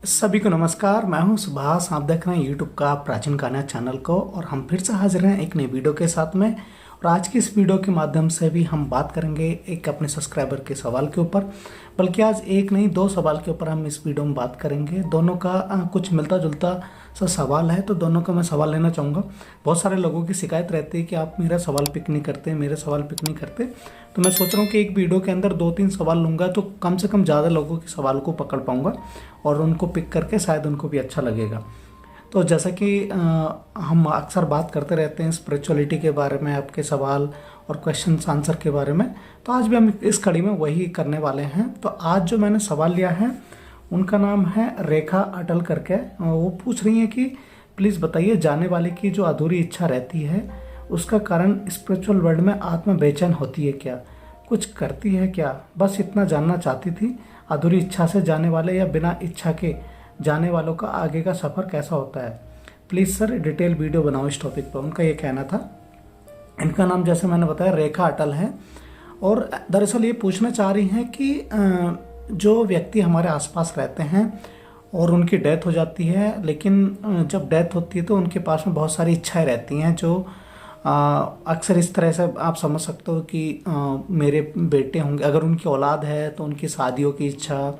सभी को नमस्कार। मैं हूं सुभाष। आप देख रहे हैं यूट्यूब का प्राचीन कहानियाँ चैनल को और हम फिर से हाजिर हैं एक नई वीडियो के साथ में। और आज की इस वीडियो के माध्यम से भी हम बात करेंगे एक अपने सब्सक्राइबर के सवाल के ऊपर, बल्कि आज एक नहीं दो सवाल के ऊपर हम इस वीडियो में बात करेंगे। दोनों का कुछ मिलता जुलता सा सवाल है, तो दोनों का मैं सवाल लेना चाहूँगा। बहुत सारे लोगों की शिकायत रहती है कि आप मेरा सवाल पिक नहीं करते, मेरे सवाल पिक नहीं करते। तो मैं सोच रहा हूँ कि एक वीडियो के अंदर 2-3 सवाल लूँगा तो कम से कम ज़्यादा लोगों के सवाल को पकड़ पाऊँगा और उनको पिक करके शायद उनको भी अच्छा लगेगा। तो जैसा कि हम अक्सर बात करते रहते हैं स्पिरिचुअलिटी के बारे में, आपके सवाल और क्वेश्चन आंसर के बारे में, तो आज भी हम इस कड़ी में वही करने वाले हैं। तो आज जो मैंने सवाल लिया है उनका नाम है रेखा अटल करके। वो पूछ रही हैं कि प्लीज़ बताइए, जाने वाले की जो अधूरी इच्छा रहती है उसका कारण स्पिरिचुअल वर्ल्ड में आत्मा बेचैन होती है क्या, कुछ करती है क्या? बस इतना जानना चाहती थी। अधूरी इच्छा से जाने वाले या बिना इच्छा के जाने वालों का आगे का सफ़र कैसा होता है? प्लीज़ सर डिटेल वीडियो बनाओ इस टॉपिक पर, उनका ये कहना था। इनका नाम जैसे मैंने बताया रेखा अटल है और दरअसल ये पूछना चाह रही हैं कि जो व्यक्ति हमारे आसपास रहते हैं और उनकी डेथ हो जाती है, लेकिन जब डेथ होती है तो उनके पास में बहुत सारी इच्छाएं रहती हैं जो अक्सर इस तरह से आप समझ सकते हो कि मेरे बेटे होंगे, अगर उनकी औलाद है तो उनकी शादियों की इच्छा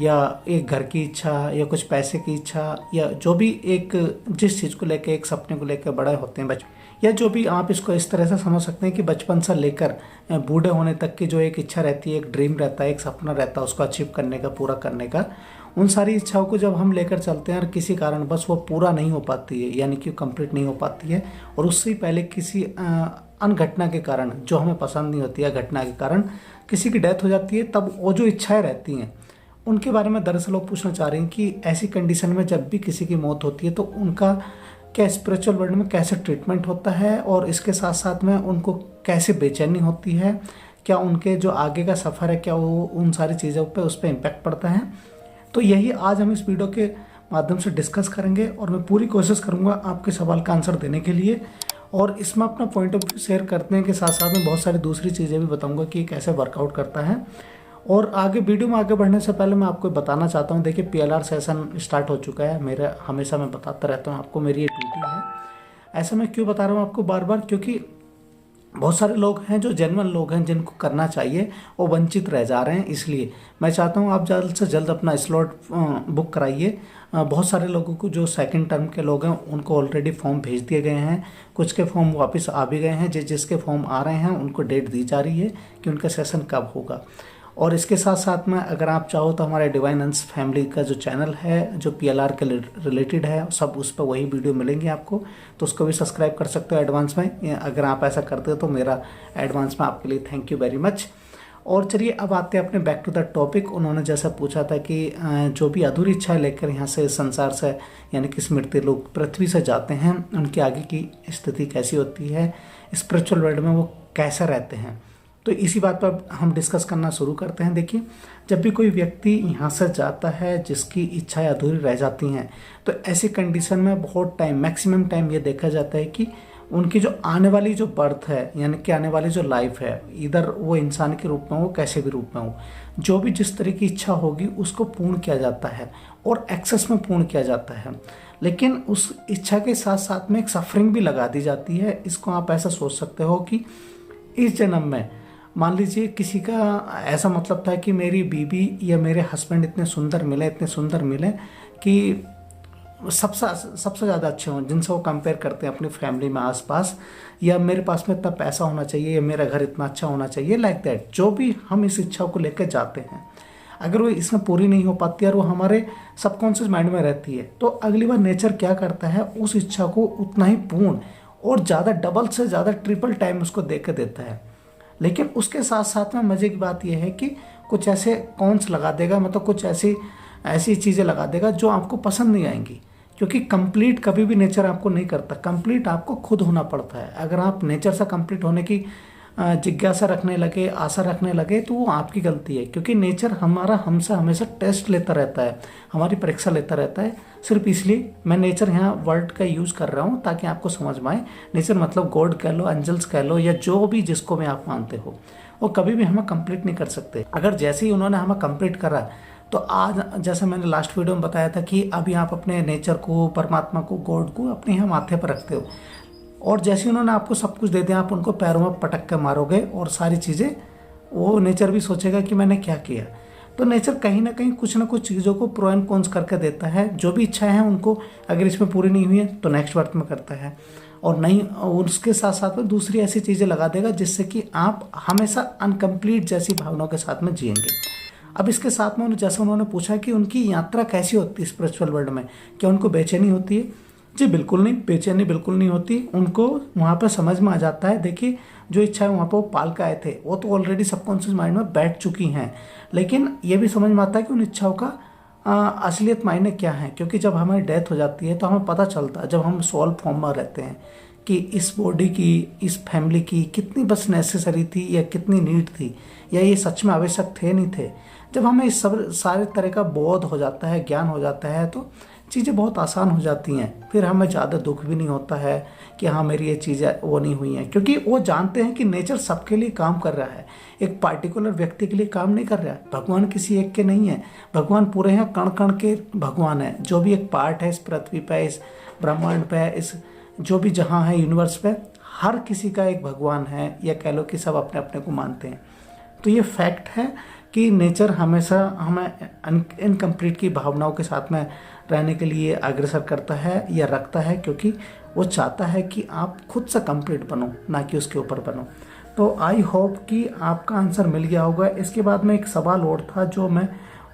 या एक घर की इच्छा या कुछ पैसे की इच्छा या जो भी एक जिस चीज़ को लेकर एक सपने को लेकर बड़े होते हैं बचपन, या जो भी आप इसको इस तरह से समझ सकते हैं कि बचपन से लेकर बूढ़े होने तक की जो एक इच्छा रहती है, एक ड्रीम रहता है, एक सपना रहता है उसको अचीव करने का, पूरा करने का, उन सारी इच्छाओं को जब हम लेकर चलते हैं और किसी कारण बस वो पूरा नहीं हो पाती है, यानी कि कंप्लीट नहीं हो पाती है, और उससे ही पहले किसी अन्य घटना के कारण जो हमें पसंद नहीं होती है, घटना के कारण किसी की डेथ हो जाती है, तब वो जो इच्छाएं रहती हैं उनके बारे में दरअसल लोग पूछना चाह रहे हैं कि ऐसी कंडीशन में जब भी किसी की मौत होती है तो उनका क्या स्पिरिचुअल वर्ल्ड में कैसे ट्रीटमेंट होता है, और इसके साथ साथ में उनको कैसे बेचैनी होती है, क्या उनके जो आगे का सफ़र है क्या वो उन सारी चीज़ों पे उस पर इम्पैक्ट पड़ता है। तो यही आज हम इस वीडियो के माध्यम से डिस्कस करेंगे और मैं पूरी कोशिश करूँगा आपके सवाल का आंसर देने के लिए, और इसमें अपना पॉइंट ऑफ व्यू शेयर करने के साथ साथ में बहुत सारी दूसरी चीज़ें भी बताऊँगा कि कैसे वर्कआउट करता है। और आगे वीडियो में आगे बढ़ने से पहले मैं आपको बताना चाहता हूँ, देखिए PLR सेशन स्टार्ट हो चुका है मेरा, हमेशा मैं बताता रहता हूँ आपको, मेरी ये ड्यूटी है। ऐसा मैं क्यों बता रहा हूँ आपको बार बार, क्योंकि बहुत सारे लोग हैं जो जेन्युइन लोग हैं जिनको करना चाहिए वो वंचित रह जा रहे हैं, इसलिए मैं चाहता हूँ आप जल्द से जल्द अपना स्लॉट बुक कराइए। बहुत सारे लोगों को जो सेकंड टर्म के लोग हैं उनको ऑलरेडी फॉर्म भेज दिए गए हैं, कुछ के फॉर्म वापस आ भी गए हैं, जिसके फॉर्म आ रहे हैं उनको डेट दी जा रही है कि उनका सेशन कब होगा। और इसके साथ साथ में अगर आप चाहो तो हमारे डिवाइन हंस फैमिली का जो चैनल है जो PLR के रिलेटेड है सब, उस पर वही वीडियो मिलेंगे आपको, तो उसको भी सब्सक्राइब कर सकते हो एडवांस में। अगर आप ऐसा करते हो तो मेरा एडवांस में आपके लिए थैंक यू वेरी मच। और चलिए अब आते हैं अपने बैक टू द टॉपिक। उन्होंने जैसा पूछा था कि जो भी अधूरी इच्छाएं लेकर यहाँ से संसार से यानी कि स्मृति लोग पृथ्वी से जाते हैं उनकी आगे की स्थिति कैसी होती है, स्पिरिचुअल वर्ल्ड में वो कैसे रहते हैं, तो इसी बात पर हम डिस्कस करना शुरू करते हैं। देखिए, जब भी कोई व्यक्ति यहाँ से जाता है जिसकी इच्छाएं अधूरी रह जाती हैं, तो ऐसी कंडीशन में बहुत टाइम, मैक्सिमम टाइम ये देखा जाता है कि उनकी जो आने वाली जो बर्थ है यानी कि आने वाली जो लाइफ है, इधर वो इंसान के रूप में हो कैसे भी रूप में हो, जो भी जिस तरह की इच्छा होगी उसको पूर्ण किया जाता है और एक्सेस में पूर्ण किया जाता है। लेकिन उस इच्छा के साथ साथ में एक सफरिंग भी लगा दी जाती है। इसको आप ऐसा सोच सकते हो कि इस जन्म में मान लीजिए किसी का ऐसा मतलब था कि मेरी बीवी या मेरे हस्बैंड इतने सुंदर मिले कि सबसे ज़्यादा अच्छे हों, जिनसे वो कंपेयर करते हैं अपनी फैमिली में आसपास, या मेरे पास में इतना पैसा होना चाहिए या मेरा घर इतना अच्छा होना चाहिए, लाइक दैट। जो भी हम इस इच्छा को लेकर जाते हैं, अगर वो इसमें पूरी नहीं हो पाती और वो हमारे सबकॉन्शियस माइंड में रहती है, तो अगली बार नेचर क्या करता है, उस इच्छा को उतना ही पूर्ण और ज़्यादा, डबल से ज़्यादा, ट्रिपल टाइम उसको दे के देता है। लेकिन उसके साथ साथ में मज़े की बात यह है कि कुछ ऐसे कॉन्स लगा देगा, मतलब कुछ ऐसी चीज़ें लगा देगा जो आपको पसंद नहीं आएंगी, क्योंकि कंप्लीट कभी भी नेचर आपको नहीं करता, कंप्लीट आपको खुद होना पड़ता है। अगर आप नेचर से कंप्लीट होने की जिज्ञासा रखने लगे, आशा रखने लगे, तो वो आपकी गलती है, क्योंकि नेचर हमसे हमेशा टेस्ट लेता रहता है, हमारी परीक्षा लेता रहता है। सिर्फ इसलिए मैं नेचर यहाँ वर्ड का यूज़ कर रहा हूँ ताकि आपको समझ में आए। नेचर मतलब गॉड कह लो, एंजल्स कह लो, या जो भी जिसको भी आप मानते हो, वो कभी भी हमें कंप्लीट नहीं कर सकते। अगर जैसे ही उन्होंने हमें कंप्लीट करा तो आज जैसे मैंने लास्ट वीडियो में बताया था कि अभी आप अपने नेचर को, परमात्मा को, गॉड को अपने यहाँ माथे पर रखते हो, और जैसे उन्होंने आपको सब कुछ दे दिया आप उनको पैरों में पटक कर मारोगे और सारी चीज़ें, वो नेचर भी सोचेगा कि मैंने क्या किया। तो नेचर कहीं ना कहीं कुछ ना कुछ चीज़ों को प्रो एंड कॉन्स करके देता है। जो भी इच्छाएं हैं उनको अगर इसमें पूरी नहीं हुई है तो नेक्स्ट बर्थ में करता है, और नहीं उसके साथ साथ में दूसरी ऐसी चीज़ें लगा देगा जिससे कि आप हमेशा अनकम्प्लीट जैसी भावनाओं के साथ में जिएंगे। अब इसके साथ में जैसे उन्होंने पूछा कि उनकी यात्रा कैसी होती है स्पिरिचुअल वर्ल्ड में, क्या उनको बेचैनी होती है? जी बिल्कुल नहीं, बेचैनी बिल्कुल नहीं होती। उनको वहाँ पर समझ में आ जाता है, देखिए जो इच्छा है वहाँ पर वो पाल के आए थे वो तो ऑलरेडी सबकॉन्शियस माइंड में बैठ चुकी हैं, लेकिन ये भी समझ में आता है कि उन इच्छाओं का असलियत मायने क्या है। क्योंकि जब हमारी डेथ हो जाती है तो हमें पता चलता है, जब हम सोल फॉर्म में रहते हैं, कि इस बॉडी की, इस फैमिली की कितनी बस नेसेसरी थी या कितनी नीड थी, या ये सच में आवश्यक थे नहीं थे। जब हमें इस सब सारे तरह का बोध हो जाता है, ज्ञान हो जाता है, तो चीज़ें बहुत आसान हो जाती हैं। फिर हमें ज़्यादा दुख भी नहीं होता है कि हाँ मेरी ये चीज़ें वो नहीं हुई हैं, क्योंकि वो जानते हैं कि नेचर सबके लिए काम कर रहा है, एक पार्टिकुलर व्यक्ति के लिए काम नहीं कर रहा है। भगवान किसी एक के नहीं है, भगवान पूरे हैं, कण कण के भगवान है। जो भी एक पार्ट है इस पृथ्वी पे, इस ब्रह्मांड पे, इस जो भी जहाँ है यूनिवर्स पे, हर किसी का एक भगवान है, या कह लो कि सब अपने अपने को मानते हैं। तो ये फैक्ट है कि नेचर हमेशा हमें इनकम्प्लीट की भावनाओं के साथ में रहने के लिए अग्रसर करता है या रखता है, क्योंकि वो चाहता है कि आप खुद से कंप्लीट बनो, ना कि उसके ऊपर बनो। तो आई होप कि आपका आंसर मिल गया होगा। इसके बाद में एक सवाल और था जो मैं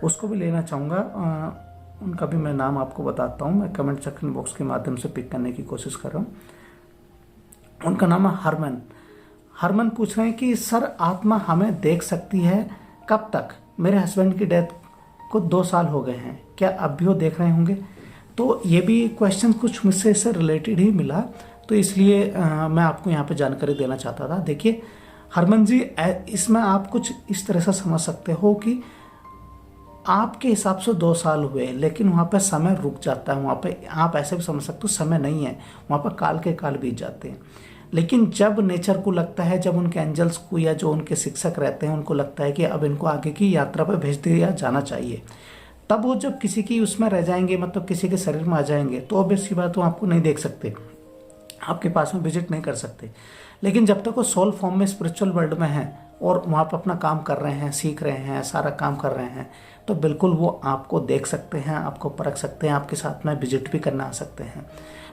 उसको भी लेना चाहूँगा, उनका भी मैं नाम आपको बताता हूँ, मैं कमेंट सेक्शन बॉक्स के माध्यम से पिक करने की कोशिश कर रहा हूँ। उनका नाम है हरमन। हरमन पूछ रहे हैं कि सर आत्मा हमें देख सकती है कब तक? मेरे हस्बैंड की डेथ को 2 साल हो गए हैं, क्या अब भी वो देख रहे होंगे? तो ये भी क्वेश्चन कुछ मुझसे इससे रिलेटेड ही मिला, तो इसलिए मैं आपको यहाँ पे जानकारी देना चाहता था। देखिए हरमन जी, इसमें आप कुछ इस तरह से समझ सकते हो कि आपके हिसाब से 2 साल हुए, लेकिन वहाँ पे समय रुक जाता है। वहाँ पे आप ऐसे भी समझ सकते हो समय नहीं है, वहाँ पर काल के काल बीत जाते हैं। लेकिन जब नेचर को लगता है, जब उनके एंजल्स को या जो उनके शिक्षक रहते हैं उनको लगता है कि अब इनको आगे की यात्रा पर भेज दिया जाना चाहिए, तब वो जब किसी की उसमें रह जाएंगे, मतलब किसी के शरीर में आ जाएंगे, तो ऑब्वियस सी बात वो आपको नहीं देख सकते, आपके पास में विजिट नहीं कर सकते। लेकिन जब तक वो सोल फॉर्म में स्पिरिचुअल वर्ल्ड में है और वहाँ पर अपना काम कर रहे हैं, सीख रहे हैं, सारा काम कर रहे हैं, तो बिल्कुल वो आपको देख सकते हैं, आपको परख सकते हैं, आपके साथ में विजिट भी करना आ सकते हैं।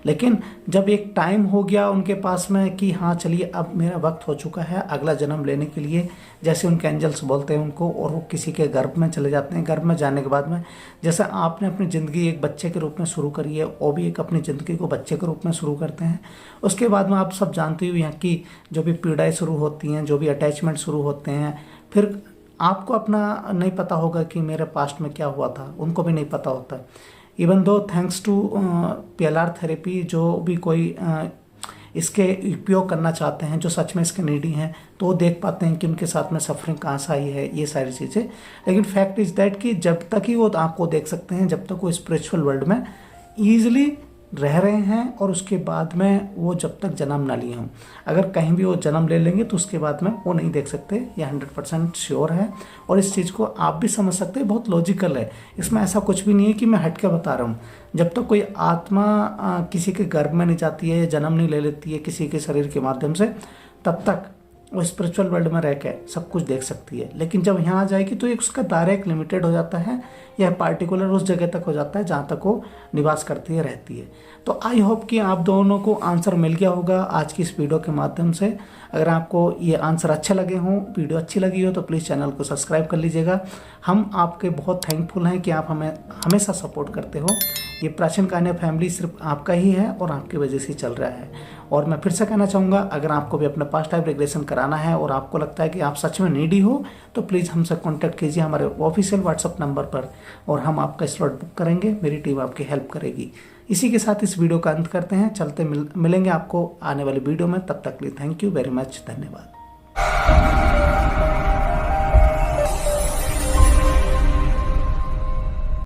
लेकिन जब एक टाइम हो गया उनके पास में कि हाँ चलिए अब मेरा वक्त हो चुका है अगला जन्म लेने के लिए, जैसे उनके एंजल्स बोलते हैं उनको, और वो किसी के गर्भ में चले जाते हैं। गर्भ में जाने के बाद में जैसे आपने अपनी ज़िंदगी एक बच्चे के रूप में शुरू करी है, वो भी एक अपनी ज़िंदगी को बच्चे के रूप में शुरू करते हैं। उसके बाद में आप सब जानते हो यहाँ की जो भी पीड़ाएँ शुरू होती हैं, जो भी अटैचमेंट शुरू होते हैं, फिर आपको अपना नहीं पता होगा कि मेरे पास्ट में क्या हुआ था, उनको भी नहीं पता होता। Even though thanks to PLR therapy, जो भी कोई इसके उपयोग करना चाहते हैं, जो सच में इसके नीडी हैं, तो वो देख पाते हैं कि उनके साथ में सफरिंग कहाँ से आई है, ये सारी चीज़ें। लेकिन फैक्ट इज़ दैट कि जब तक ही वो आपको देख सकते हैं, जब तक वो स्पिरिचुअल वर्ल्ड में ईजिली रह रहे हैं, और उसके बाद में वो जब तक जन्म ना लिए हों। अगर कहीं भी वो जन्म ले लेंगे तो उसके बाद में वो नहीं देख सकते, ये 100% श्योर है। और इस चीज़ को आप भी समझ सकते हैं, बहुत लॉजिकल है, इसमें ऐसा कुछ भी नहीं है कि मैं हट के बता रहा हूँ। जब तक कोई आत्मा किसी के गर्भ में नहीं जाती है, जन्म नहीं ले लेती है किसी के शरीर के माध्यम से, तब तक वो स्पिरिचुअल वर्ल्ड में रह के सब कुछ देख सकती है। लेकिन जब यहाँ आ जाएगी तो एक उसका दायरा एक लिमिटेड हो जाता है, यह पार्टिकुलर उस जगह तक हो जाता है जहाँ तक वो निवास करती है, रहती है। तो आई होप कि आप दोनों को आंसर मिल गया होगा आज की इस वीडियो के माध्यम से। अगर आपको ये आंसर अच्छे लगे हों, वीडियो अच्छी लगी हो, तो प्लीज़ चैनल को सब्सक्राइब कर लीजिएगा। हम आपके बहुत थैंकफुल हैं कि आप हमें हमेशा सपोर्ट करते हो। ये प्राचीन कहानियाँ फैमिली सिर्फ आपका ही है और आपकी वजह से चल रहा है। और मैं फिर से कहना चाहूँगा, अगर आपको भी अपना पास्ट टाइम रिग्रेशन कराना है और आपको लगता है कि आप सच में नीडी हो, तो प्लीज़ हमसे कॉन्टैक्ट कीजिए हमारे ऑफिशियल व्हाट्सअप नंबर पर, और हम आपका स्लॉट बुक करेंगे। मेरी टीम आपकी हेल्प करेगी। इसी के साथ इस वीडियो का अंत करते हैं। चलते मिलेंगे आपको आने वाली वीडियो में। तब तक के लिए थैंक यू वेरी मच, धन्यवाद।